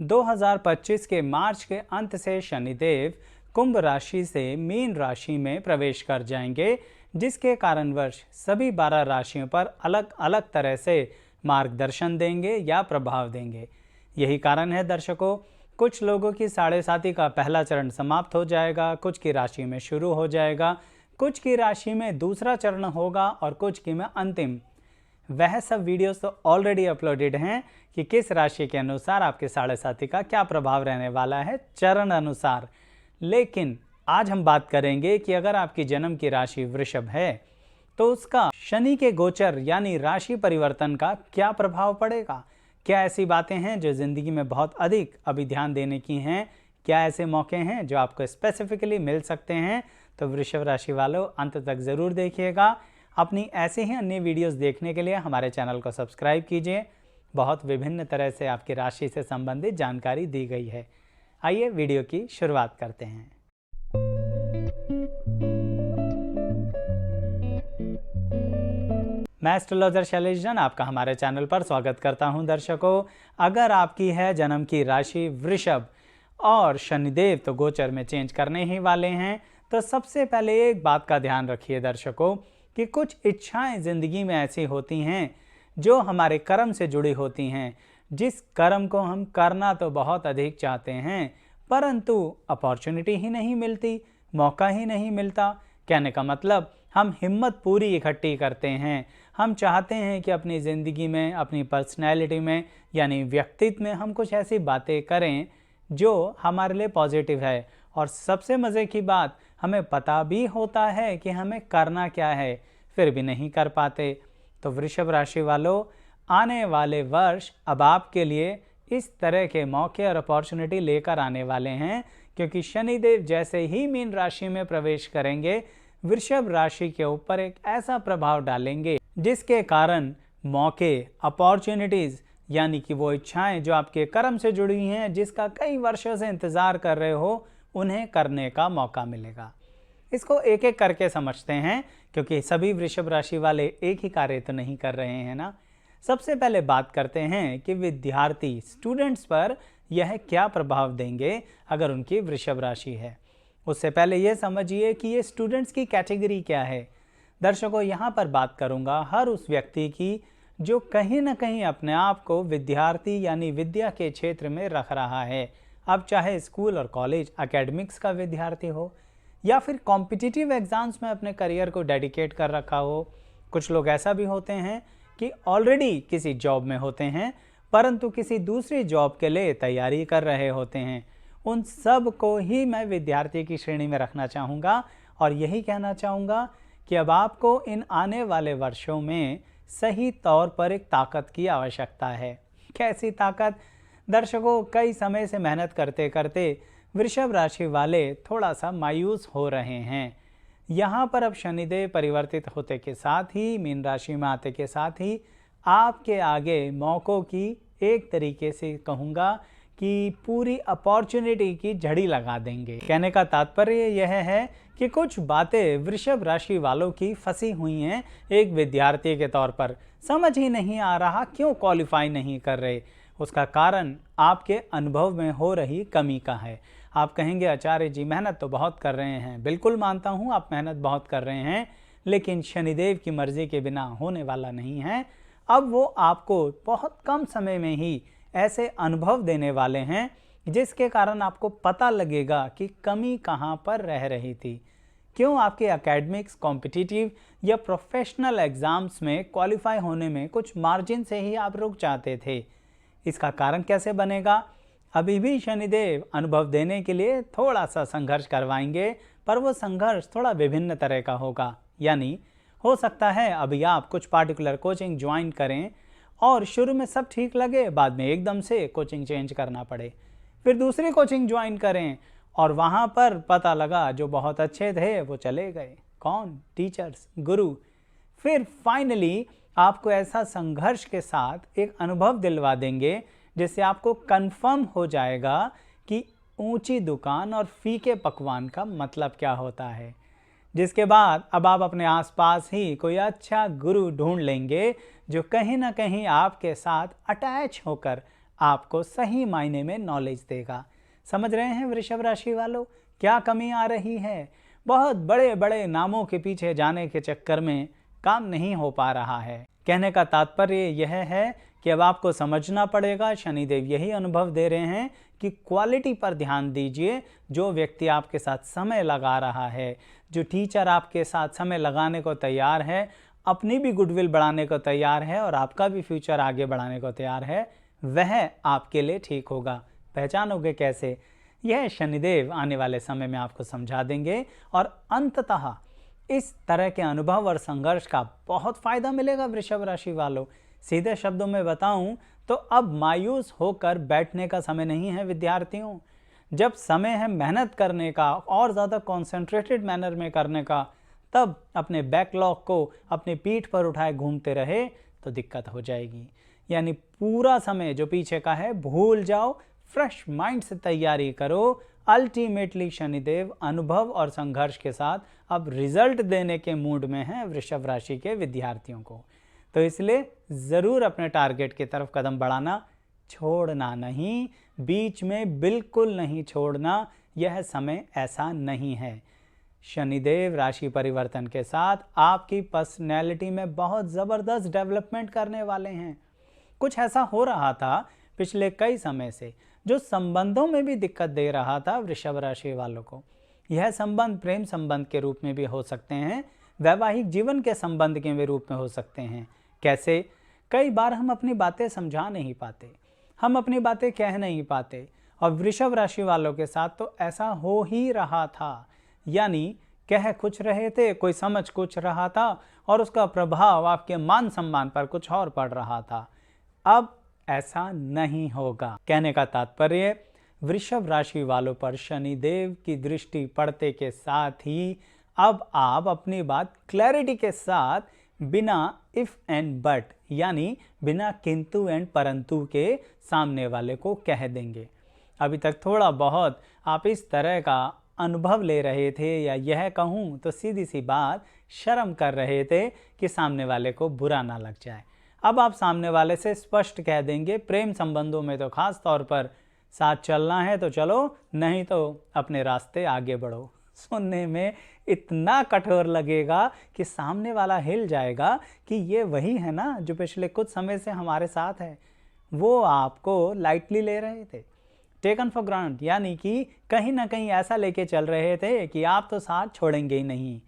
2025 के मार्च के अंत से शनिदेव कुंभ राशि से मीन राशि में प्रवेश कर जाएंगे, जिसके कारणवश सभी 12 राशियों पर अलग अलग तरह से मार्गदर्शन देंगे या प्रभाव देंगे। यही कारण है दर्शकों, कुछ लोगों की साढ़े साती का पहला चरण समाप्त हो जाएगा, कुछ की राशि में शुरू हो जाएगा, कुछ की राशि में दूसरा चरण होगा और कुछ की में अंतिम। वह सब वीडियोस तो ऑलरेडी अपलोडेड हैं कि किस राशि के अनुसार आपके साढ़े साती का क्या प्रभाव रहने वाला है चरण अनुसार। लेकिन आज हम बात करेंगे कि अगर आपकी जन्म की राशि वृषभ है तो उसका शनि के गोचर यानी राशि परिवर्तन का क्या प्रभाव पड़ेगा। क्या ऐसी बातें हैं जो ज़िंदगी में बहुत अधिक अभी ध्यान देने की हैं? क्या ऐसे मौके हैं जो आपको स्पेसिफिकली मिल सकते हैं? तो वृषभ राशि वालों अंत तक ज़रूर देखिएगा। अपनी ऐसे ही अन्य वीडियोस देखने के लिए हमारे चैनल को सब्सक्राइब कीजिए। बहुत विभिन्न तरह से आपकी राशि से संबंधित जानकारी दी गई है। आइए वीडियो की शुरुआत करते हैं। मैं एस्ट्रोलॉजर शैलेश जैन आपका हमारे चैनल पर स्वागत करता हूं। दर्शकों, अगर आपकी है जन्म की राशि वृषभ और शनिदेव तो गोचर में चेंज करने ही वाले हैं, तो सबसे पहले एक बात का ध्यान रखिए दर्शकों कि कुछ इच्छाएं ज़िंदगी में ऐसी होती हैं जो हमारे कर्म से जुड़ी होती हैं, जिस कर्म को हम करना तो बहुत अधिक चाहते हैं परंतु अपॉर्चुनिटी ही नहीं मिलती, मौका ही नहीं मिलता। कहने का मतलब हम हिम्मत पूरी इकट्ठी करते हैं, हम चाहते हैं कि अपनी ज़िंदगी में, अपनी पर्सनैलिटी में यानी व्यक्तित्व में हम कुछ ऐसी बातें करें जो हमारे लिए पॉजिटिव है। और सबसे मज़े की बात, हमें पता भी होता है कि हमें करना क्या है, फिर भी नहीं कर पाते। तो वृषभ राशि वालों, आने वाले वर्ष अब आपके लिए इस तरह के मौके और अपॉर्चुनिटी लेकर आने वाले हैं, क्योंकि शनिदेव जैसे ही मीन राशि में प्रवेश करेंगे वृषभ राशि के ऊपर एक ऐसा प्रभाव डालेंगे जिसके कारण मौके, अपॉर्चुनिटीज़ यानी कि वो इच्छाएं जो आपके कर्म से जुड़ी हैं, जिसका कई वर्षों से इंतज़ार कर रहे हो, उन्हें करने का मौका मिलेगा। इसको एक एक करके समझते हैं, क्योंकि सभी वृषभ राशि वाले एक ही कार्य तो नहीं कर रहे हैं ना। सबसे पहले बात करते हैं कि विद्यार्थी स्टूडेंट्स पर यह क्या प्रभाव देंगे अगर उनकी वृषभ राशि है। उससे पहले यह समझिए कि ये स्टूडेंट्स की कैटेगरी क्या है। दर्शकों, यहाँ पर बात करूँगा हर उस व्यक्ति की जो कहीं ना कहीं अपने आप को विद्यार्थी यानी विद्या के क्षेत्र में रख रहा है। अब चाहे स्कूल और कॉलेज एकेडमिक्स का विद्यार्थी हो या फिर कॉम्पिटिटिव एग्ज़ाम्स में अपने करियर को डेडिकेट कर रखा हो। कुछ लोग ऐसा भी होते हैं कि ऑलरेडी किसी जॉब में होते हैं परंतु किसी दूसरी जॉब के लिए तैयारी कर रहे होते हैं। उन सब को ही मैं विद्यार्थी की श्रेणी में रखना चाहूँगा और यही कहना चाहूँगा कि अब आपको इन आने वाले वर्षों में सही तौर पर एक ताकत की आवश्यकता है। कैसी ताकत? दर्शकों, कई समय से मेहनत करते करते वृषभ राशि वाले थोड़ा सा मायूस हो रहे हैं। यहाँ पर अब शनिदेव परिवर्तित होते के साथ ही, मीन राशि में आते के साथ ही आपके आगे मौक़ों की एक तरीके से कहूँगा कि पूरी अपॉर्चुनिटी की झड़ी लगा देंगे। कहने का तात्पर्य यह है कि कुछ बातें वृषभ राशि वालों की फंसी हुई हैं एक विद्यार्थी के तौर पर, समझ ही नहीं आ रहा क्यों क्वालिफाई नहीं कर रहे। उसका कारण आपके अनुभव में हो रही कमी का है। आप कहेंगे आचार्य जी मेहनत तो बहुत कर रहे हैं। बिल्कुल मानता हूँ आप मेहनत बहुत कर रहे हैं, लेकिन शनिदेव की मर्जी के बिना होने वाला नहीं है। अब वो आपको बहुत कम समय में ही ऐसे अनुभव देने वाले हैं जिसके कारण आपको पता लगेगा कि कमी कहाँ पर रह रही थी, क्यों आपके एकेडमिक्स, कॉम्पिटिटिव या प्रोफेशनल एग्ज़ाम्स में क्वालिफाई होने में कुछ मार्जिन से ही आप रुक जाते थे। इसका कारण कैसे बनेगा? अभी भी शनिदेव अनुभव देने के लिए थोड़ा सा संघर्ष करवाएंगे, पर वो संघर्ष थोड़ा विभिन्न तरह का होगा। यानी हो सकता है अभी आप कुछ पार्टिकुलर कोचिंग ज्वाइन करें और शुरू में सब ठीक लगे, बाद में एकदम से कोचिंग चेंज करना पड़े, फिर दूसरी कोचिंग ज्वाइन करें और वहाँ पर पता लगा जो बहुत अच्छे थे वो चले गए। कौन? टीचर्स, गुरु। फिर फाइनली आपको ऐसा संघर्ष के साथ एक अनुभव दिलवा देंगे जिससे आपको कंफर्म हो जाएगा कि ऊंची दुकान और फीके पकवान का मतलब क्या होता है। जिसके बाद अब आप अपने आसपास ही कोई अच्छा गुरु ढूंढ लेंगे जो कहीं ना कहीं आपके साथ अटैच होकर आपको सही मायने में नॉलेज देगा। समझ रहे हैं वृषभ राशि वालों, क्या कमी आ रही है? बहुत बड़े बड़े नामों के पीछे जाने के चक्कर में काम नहीं हो पा रहा है। कहने का तात्पर्य यह है कि अब आपको समझना पड़ेगा, शनिदेव यही अनुभव दे रहे हैं कि क्वालिटी पर ध्यान दीजिए। जो व्यक्ति आपके साथ समय लगा रहा है, जो टीचर आपके साथ समय लगाने को तैयार है, अपनी भी गुडविल बढ़ाने को तैयार है और आपका भी फ्यूचर आगे बढ़ाने को तैयार है, वह आपके लिए ठीक होगा। पहचानोगे कैसे? यह शनिदेव आने वाले समय में आपको समझा देंगे और अंततः इस तरह के अनुभव और संघर्ष का बहुत फायदा मिलेगा वृषभ राशि वालों। सीधे शब्दों में बताऊं तो अब मायूस होकर बैठने का समय नहीं है विद्यार्थियों। जब समय है मेहनत करने का और ज़्यादा कॉन्सेंट्रेटेड मैनर में करने का, तब अपने बैकलॉग को अपनी पीठ पर उठाए घूमते रहे तो दिक्कत हो जाएगी। यानी पूरा समय जो पीछे का है भूल जाओ, फ्रेश माइंड से तैयारी करो। अल्टीमेटली शनिदेव अनुभव और संघर्ष के साथ अब रिजल्ट देने के मूड में हैं वृषभ राशि के विद्यार्थियों को। तो इसलिए ज़रूर अपने टारगेट की तरफ कदम बढ़ाना, छोड़ना नहीं, बीच में बिल्कुल नहीं छोड़ना। यह समय ऐसा नहीं है। शनिदेव राशि परिवर्तन के साथ आपकी पर्सनैलिटी में बहुत ज़बरदस्त डेवलपमेंट करने वाले हैं। कुछ ऐसा हो रहा था पिछले कई समय से जो संबंधों में भी दिक्कत दे रहा था वृषभ राशि वालों को। यह संबंध प्रेम संबंध के रूप में भी हो सकते हैं, वैवाहिक जीवन के संबंध के भी रूप में हो सकते हैं। कैसे? कई बार हम अपनी बातें समझा नहीं पाते, हम अपनी बातें कह नहीं पाते, और वृषभ राशि वालों के साथ तो ऐसा हो ही रहा था। यानी कह कुछ रहे थे, कोई समझ कुछ रहा था और उसका प्रभाव आपके मान सम्मान पर कुछ और पड़ रहा था। अब ऐसा नहीं होगा। कहने का तात्पर्य, वृषभ राशि वालों पर शनिदेव की दृष्टि पड़ते के साथ ही अब आप अपनी बात क्लैरिटी के साथ, बिना इफ एंड बट यानी बिना किंतु एंड परंतु के सामने वाले को कह देंगे। अभी तक थोड़ा बहुत आप इस तरह का अनुभव ले रहे थे, या यह कहूँ तो सीधी सी बात, शर्म कर रहे थे कि सामने वाले को बुरा ना लग जाए। अब आप सामने वाले से स्पष्ट कह देंगे। प्रेम संबंधों में तो खास तौर पर, साथ चलना है तो चलो, नहीं तो अपने रास्ते आगे बढ़ो। सुनने में इतना कठोर लगेगा कि सामने वाला हिल जाएगा कि ये वही है ना जो पिछले कुछ समय से हमारे साथ है। वो आपको लाइटली ले रहे थे, टेकन फॉर ग्रांट, यानी कि कहीं ना कहीं ऐसा लेके चल रहे थे कि आप तो साथ छोड़ेंगे ही नहीं।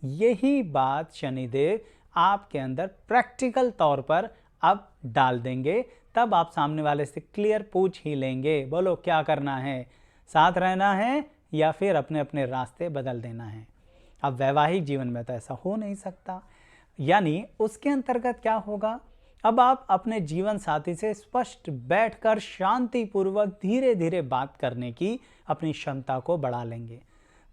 यही बात शनिदेव आपके अंदर प्रैक्टिकल तौर पर अब डाल देंगे। तब आप सामने वाले से क्लियर पूछ ही लेंगे, बोलो क्या करना है, साथ रहना है या फिर अपने अपने रास्ते बदल देना है। अब वैवाहिक जीवन में तो ऐसा हो नहीं सकता। यानी उसके अंतर्गत क्या होगा, अब आप अपने जीवन साथी से स्पष्ट बैठकर शांतिपूर्वक धीरे धीरे बात करने की अपनी क्षमता को बढ़ा लेंगे।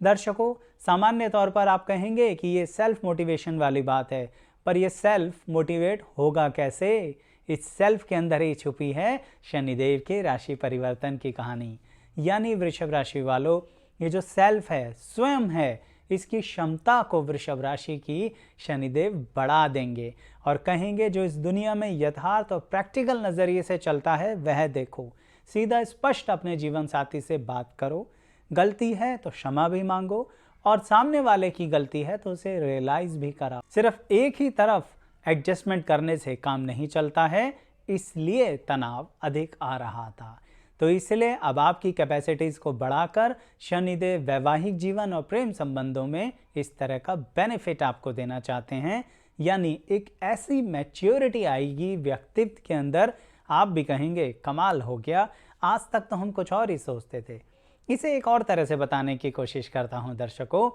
दर्शकों, सामान्य तौर पर आप कहेंगे कि ये सेल्फ मोटिवेशन वाली बात है, पर ये सेल्फ मोटिवेट होगा कैसे? इस सेल्फ के अंदर ही छुपी है शनिदेव के राशि परिवर्तन की कहानी। यानी वृषभ राशि वालों, ये जो सेल्फ है, स्वयं है, इसकी क्षमता को वृषभ राशि की शनिदेव बढ़ा देंगे और कहेंगे जो इस दुनिया में यथार्थ और प्रैक्टिकल नज़रिए से चलता है वह देखो। सीधा स्पष्ट अपने जीवन साथी से बात करो, गलती है तो क्षमा भी मांगो, और सामने वाले की गलती है तो उसे रियलाइज भी कराओ। सिर्फ एक ही तरफ एडजस्टमेंट करने से काम नहीं चलता है, इसलिए तनाव अधिक आ रहा था। तो इसलिए अब आपकी कैपेसिटीज़ को बढ़ाकर शनिदेव वैवाहिक जीवन और प्रेम संबंधों में इस तरह का बेनिफिट आपको देना चाहते हैं। यानी एक ऐसी मैच्योरिटी आएगी व्यक्तित्व के अंदर, आप भी कहेंगे कमाल हो गया, आज तक तो हम कुछ और ही सोचते थे। इसे एक और तरह से बताने की कोशिश करता हूं दर्शकों,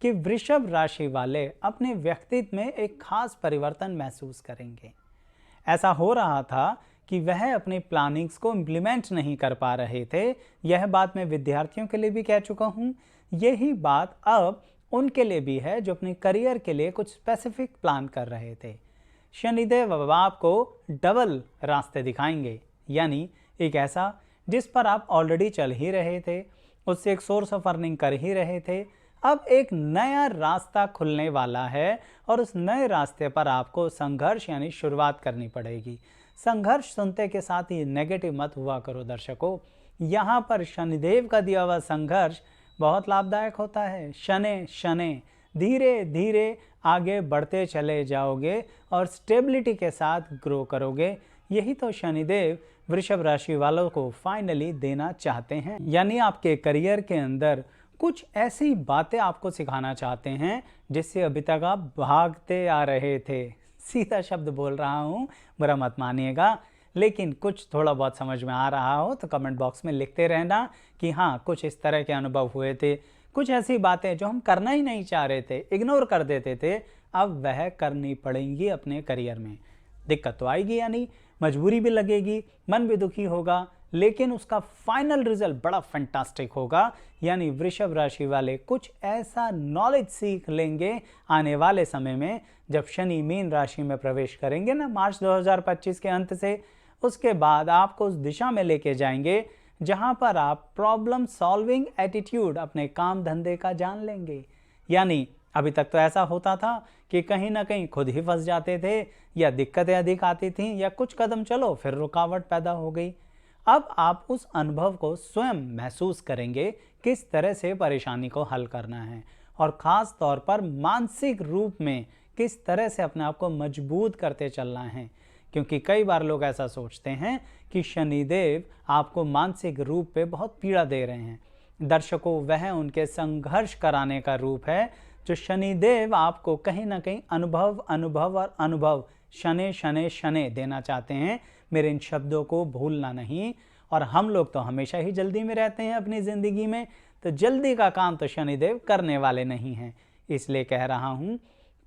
कि वृषभ राशि वाले अपने व्यक्तित्व में एक खास परिवर्तन महसूस करेंगे। ऐसा हो रहा था कि वह अपनी प्लानिंग्स को इम्प्लीमेंट नहीं कर पा रहे थे। यह बात मैं विद्यार्थियों के लिए भी कह चुका हूँ, यही बात अब उनके लिए भी है जो अपने करियर के लिए कुछ स्पेसिफिक प्लान कर रहे थे। शनिदेव अब आपको डबल रास्ते दिखाएंगे, यानी एक ऐसा जिस पर आप ऑलरेडी चल ही रहे थे, उससे एक सोर्स ऑफ अर्निंग कर ही रहे थे, अब एक नया रास्ता खुलने वाला है और उस नए रास्ते पर आपको संघर्ष यानी शुरुआत करनी पड़ेगी। संघर्ष सुनते के साथ ही नेगेटिव मत हुआ करो दर्शकों। यहाँ पर शनिदेव का दिया हुआ संघर्ष बहुत लाभदायक होता है। शनै शनै धीरे धीरे आगे बढ़ते चले जाओगे और स्टेबिलिटी के साथ ग्रो करोगे। यही तो शनिदेव वृषभ राशि वालों को फाइनली देना चाहते हैं। यानी आपके करियर के अंदर कुछ ऐसी बातें आपको सिखाना चाहते हैं जिससे अभी तक आप भागते आ रहे थे। सीधा शब्द बोल रहा हूँ, बुरा मत मानिएगा, लेकिन कुछ थोड़ा बहुत समझ में आ रहा हो तो कमेंट बॉक्स में लिखते रहना कि हाँ कुछ इस तरह के अनुभव हुए थे, कुछ ऐसी बातें जो हम करना ही नहीं चाह रहे थे, इग्नोर कर देते थे, अब वह करनी पड़ेंगी अपने करियर में। दिक्कत तो आएगी, यानी मजबूरी भी लगेगी, मन भी दुखी होगा, लेकिन उसका फाइनल रिजल्ट बड़ा फैंटास्टिक होगा। यानी वृषभ राशि वाले कुछ ऐसा नॉलेज सीख लेंगे आने वाले समय में जब शनि मीन राशि में प्रवेश करेंगे ना मार्च 2025 के अंत से। उसके बाद आपको उस दिशा में लेके जाएंगे जहां पर आप प्रॉब्लम सॉल्विंग एटीट्यूड अपने काम धंधे का जान लेंगे। यानी अभी तक तो ऐसा होता था कि कहीं ना कहीं खुद ही फंस जाते थे, या दिक्कतें अधिक आती थीं, या कुछ कदम चलो फिर रुकावट पैदा हो गई। अब आप उस अनुभव को स्वयं महसूस करेंगे किस तरह से परेशानी को हल करना है, और ख़ास तौर पर मानसिक रूप में किस तरह से अपने आप को मजबूत करते चलना है। क्योंकि कई बार लोग ऐसा सोचते हैं कि शनिदेव आपको मानसिक रूप पे बहुत पीड़ा दे रहे हैं। दर्शकों, वह उनके संघर्ष कराने का रूप है जो शनिदेव आपको कहीं ना कहीं अनुभव अनुभव और अनुभव शनै शनै शनै देना चाहते हैं। मेरे इन शब्दों को भूलना नहीं। और हम लोग तो हमेशा ही जल्दी में रहते हैं अपनी ज़िंदगी में, तो जल्दी का काम तो शनिदेव करने वाले नहीं हैं। इसलिए कह रहा हूँ,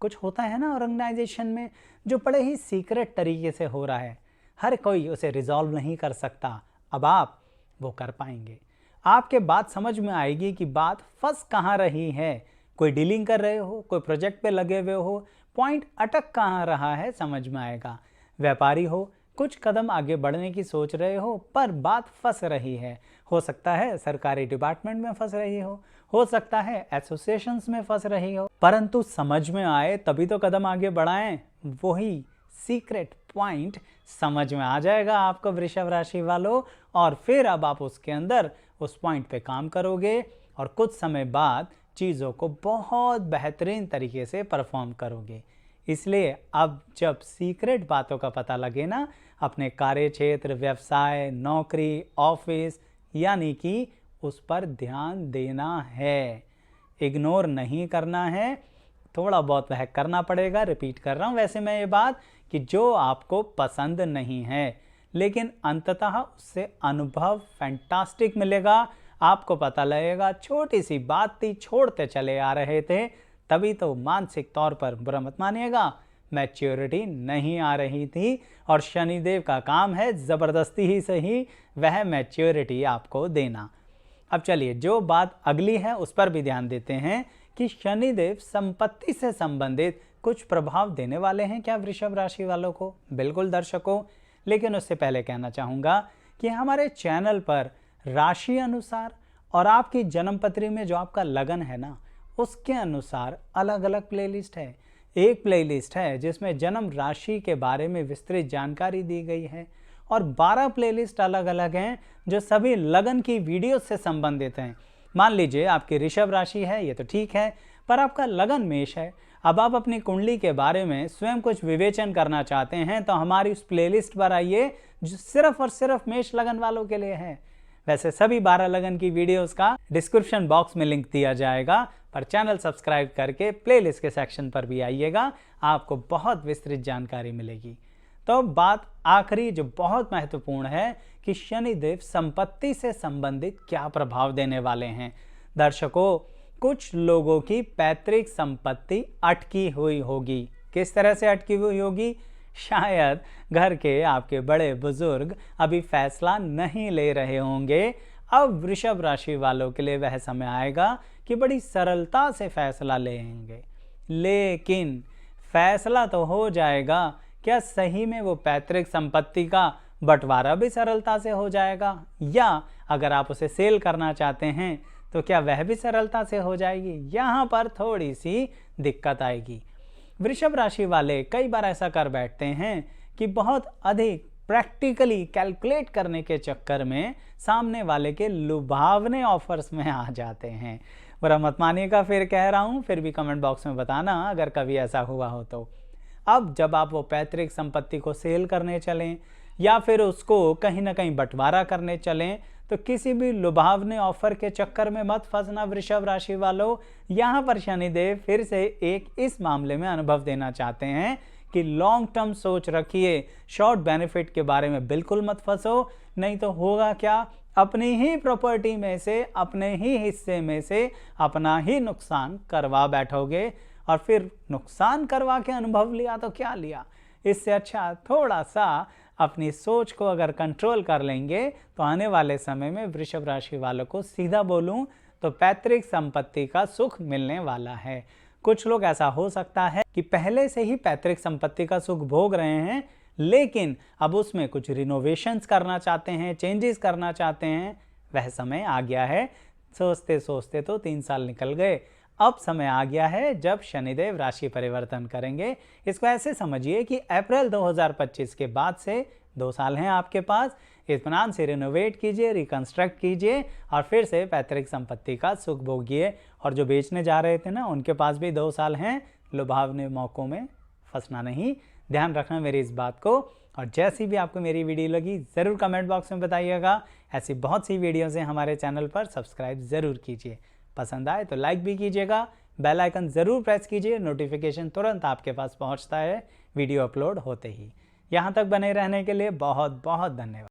कुछ होता है ना ऑर्गेनाइजेशन में जो बड़े ही सीक्रेट तरीके से हो रहा है, हर कोई उसे रिजॉल्व नहीं कर सकता, अब आप वो कर पाएंगे। आपके बात समझ में आएगी कि बात फंस कहाँ रही है। कोई डीलिंग कर रहे हो, कोई प्रोजेक्ट पे लगे हुए हो, पॉइंट अटक कहाँ रहा है समझ में आएगा। व्यापारी हो, कुछ कदम आगे बढ़ने की सोच रहे हो पर बात फंस रही है। हो सकता है सरकारी डिपार्टमेंट में फंस रही हो सकता है एसोसिएशंस में फंस रही हो, परंतु समझ में आए तभी तो कदम आगे बढ़ाएं। वही सीक्रेट पॉइंट समझ में आ जाएगा आपको वृषभ राशि वालों, और फिर अब आप उसके अंदर उस पॉइंट पे काम करोगे और कुछ समय बाद चीज़ों को बहुत बेहतरीन तरीके से परफॉर्म करोगे। इसलिए अब जब सीक्रेट बातों का पता लगे ना अपने कार्य क्षेत्र, व्यवसाय, नौकरी, ऑफिस, यानी कि उस पर ध्यान देना है, इग्नोर नहीं करना है। थोड़ा बहुत वह करना पड़ेगा, रिपीट कर रहा हूँ वैसे मैं ये बात, कि जो आपको पसंद नहीं है, लेकिन अंततः उससे अनुभव फैंटास्टिक मिलेगा। आपको पता लगेगा छोटी सी बात थी, छोड़ते चले आ रहे थे, तभी तो मानसिक तौर पर, बुरा मत मानिएगा, मैच्योरिटी नहीं आ रही थी। और शनिदेव का काम है ज़बरदस्ती ही सही वह मैच्योरिटी आपको देना। अब चलिए जो बात अगली है उस पर भी ध्यान देते हैं कि शनिदेव संपत्ति से संबंधित कुछ प्रभाव देने वाले हैं क्या वृषभ राशि वालों को। बिल्कुल दर्शकों, लेकिन उससे पहले कहना चाहूँगा कि हमारे चैनल पर राशि अनुसार और आपकी जन्मपत्री में जो आपका लगन है ना, उसके अनुसार अलग अलग प्लेलिस्ट है। एक प्लेलिस्ट है जिसमें जन्म राशि के बारे में विस्तृत जानकारी दी गई है, और 12 प्लेलिस्ट अलग अलग हैं जो सभी लगन की वीडियो से संबंधित हैं। मान लीजिए आपकी ऋषभ राशि है, ये तो ठीक है, पर आपका लगन मेष है। अब आप अपनी कुंडली के बारे में स्वयं कुछ विवेचन करना चाहते हैं तो हमारी उस प्लेलिस्ट पर आइए जो सिर्फ और सिर्फ मेष लगन वालों के लिए है। वैसे सभी 12 लगन की वीडियोस का डिस्क्रिप्शन बॉक्स में लिंक दिया जाएगा, पर चैनल सब्सक्राइब करके प्लेलिस्ट के सेक्शन पर भी आइएगा, आपको बहुत विस्तृत जानकारी मिलेगी। तो बात आखिरी जो बहुत महत्वपूर्ण है कि शनिदेव संपत्ति से संबंधित क्या प्रभाव देने वाले हैं। दर्शकों, कुछ लोगों की पैतृक संपत्ति अटकी हुई होगी। किस तरह से अटकी हुई होगी? शायद घर के आपके बड़े बुजुर्ग अभी फैसला नहीं ले रहे होंगे। अब वृषभ राशि वालों के लिए वह समय आएगा कि बड़ी सरलता से फैसला लेंगे, लेकिन फैसला तो हो जाएगा, क्या सही में वो पैतृक संपत्ति का बंटवारा भी सरलता से हो जाएगा, या अगर आप उसे सेल करना चाहते हैं तो क्या वह भी सरलता से हो जाएगी? यहाँ पर थोड़ी सी दिक्कत आएगी। वृषभ राशि वाले कई बार ऐसा कर बैठते हैं कि बहुत अधिक प्रैक्टिकली कैलकुलेट करने के चक्कर में सामने वाले के लुभावने ऑफर्स में आ जाते हैं। बुरा मत मानिएगा, फिर कह रहा हूँ, फिर भी कमेंट बॉक्स में बताना अगर कभी ऐसा हुआ हो तो। अब जब आप वो पैतृक संपत्ति को सेल करने चलें या फिर उसको कहीं ना कहीं बंटवारा करने चलें, तो किसी भी लुभावने ऑफर के चक्कर में मत फंसना वृषभ राशि वालों। यहाँ पर शनिदेव फिर से एक इस मामले में अनुभव देना चाहते हैं कि लॉन्ग टर्म सोच रखिए, शॉर्ट बेनिफिट के बारे में बिल्कुल मत फंसो, नहीं तो होगा क्या, अपनी ही प्रॉपर्टी में से, अपने ही हिस्से में से अपना ही नुकसान करवा बैठोगे, और फिर नुकसान करवा के अनुभव लिया तो क्या लिया। इससे अच्छा थोड़ा सा अपनी सोच को अगर कंट्रोल कर लेंगे तो आने वाले समय में वृषभ राशि वालों को सीधा बोलूं तो पैतृक संपत्ति का सुख मिलने वाला है। कुछ लोग ऐसा हो सकता है कि पहले से ही पैतृक संपत्ति का सुख भोग रहे हैं, लेकिन अब उसमें कुछ रिनोवेशंस करना चाहते हैं, चेंजेस करना चाहते हैं। वह समय आ गया है, सोचते सोचते तो 3 साल निकल गए, अब समय आ गया है जब शनिदेव राशि परिवर्तन करेंगे। इसको ऐसे समझिए कि अप्रैल 2025 के बाद से 2 साल हैं आपके पास, इत्मीनान से रिनोवेट कीजिए, रिकंस्ट्रक्ट कीजिए और फिर से पैतृक संपत्ति का सुख भोगिए। और जो बेचने जा रहे थे ना, उनके पास भी 2 साल हैं, लुभावने मौक़ों में फंसना नहीं, ध्यान रखना मेरी इस बात को। और जैसी भी आपको मेरी वीडियो लगी ज़रूर कमेंट बॉक्स में बताइएगा। ऐसी बहुत सी वीडियोज़ हैं हमारे चैनल पर, सब्सक्राइब ज़रूर कीजिए, पसंद आए तो लाइक भी कीजिएगा, बेल आइकन ज़रूर प्रेस कीजिए, नोटिफिकेशन तुरंत आपके पास पहुंचता है वीडियो अपलोड होते ही। यहाँ तक बने रहने के लिए बहुत बहुत धन्यवाद।